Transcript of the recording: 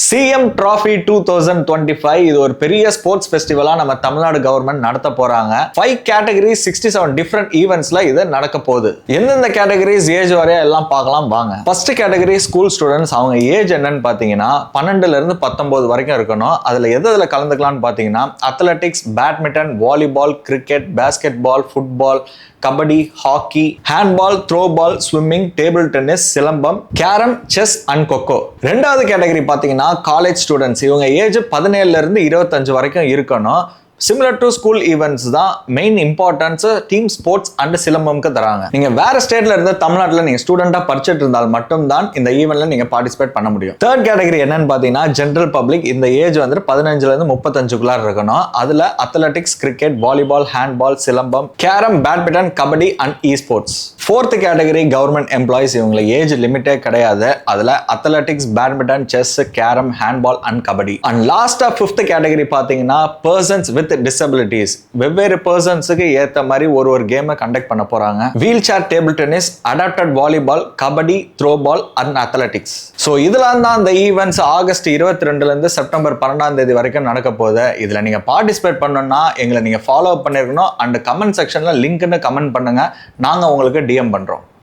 CM trophy 2025 இது ஒரு பெரிய ஸ்போர்ட்ஸ் ஃபெஸ்டிவலா நம்ம தமிழ்நாடு கவர்மெண்ட் நடத்த போறாங்க. 5 கேட்டகரிஸ் 67 டிஃபரெண்ட் ஈவெண்ட்ஸ்ல இது நடக்க போகுது. எந்தெந்த கேட்டகரிஸ் ஏஜ் வரையா எல்லாம் பார்க்கலாம் வாங்க. First category school students. அவங்க ஏஜ் என்னன்னு பாத்தீங்கன்னா 12ல இருந்து 19 வரைக்கும் இருக்கணும். அதுல எதுல கலந்துக்கலாம்னு பாத்தீங்கன்னா athletics, badminton, volleyball, cricket, basket ball, football, kabaddi, hockey, handball, throw ball, swimming, table tennis, silambam, carrom, chess and kho kho. ரெண்டாவது கேட்டகரி பாத்தீங்கன்னா காலேஜ் ஸ்டூடெண்ட்ஸ். இவங்க ஏஜ் 17ல இருந்து 25 வரைக்கும் இருக்கணும். சிமிலர் டு ஸ்கூல் ஈவெண்ட்ஸ் தான் main importance team sports and சிலம்பம்க்கு தராங்க. நீங்க வேற ஸ்டேட்ல இருந்து தமிழ்நாட்டில் நீங்க ஸ்டூடெண்டா படிச்சுட்டு இருந்தால் மட்டும் தான் இந்த ஈவெண்ட்ல நீங்க பார்ட்டிசிபேட் பண்ண முடியும். தேர்ட் கேட்டகரி என்னன்னு பாத்தீங்கன்னா ஜெனரல் பப்ளிக். இந்த ஏஜ் வந்து 15ல இருந்து 35 இருக்கணும். அதுல athletics, cricket, volleyball, handball, silambam, carrom, badminton, kabaddi and esports. Fourth category government employees. இவங்க ஏஜ் லிமிட்டே கிடையாது. அதுல athletics, badminton, chess, carrom, handball and kabaddi. And லாஸ்டா ஃபிஃப்த் கேட்டகரி பாத்தீங்கன்னா பர்சன்ஸ் வித் டிசபிலிட்டிஸ். வெவ்வேறு பர்சன்ஸுக்கு ஏத்த மாதிரி ஒரு கேமை கண்டக்ட் பண்ண போறாங்க. Wheelchair table tennis, adapted volleyball, kabaddi, throw ball and athletics. So இதெல்லாம் தான் இந்த ஈவெண்ட்ஸ் ஆகஸ்ட் 22ல இருந்து செப்டம்பர் 12 வரைக்கும் நடக்க போகுது. இதுல நீங்க பார்ட்டிசிபேட் பண்ணணும்னா எங்களை நீங்க ஃபாலோ பண்ணிருக்கணும். அண்ட் கமெண்ட் செக்ஷன்ல லிங்க்னு கமெண்ட் பண்ணுங்க. நாங்க உங்களுக்கு டிஎம் பண்றோம்.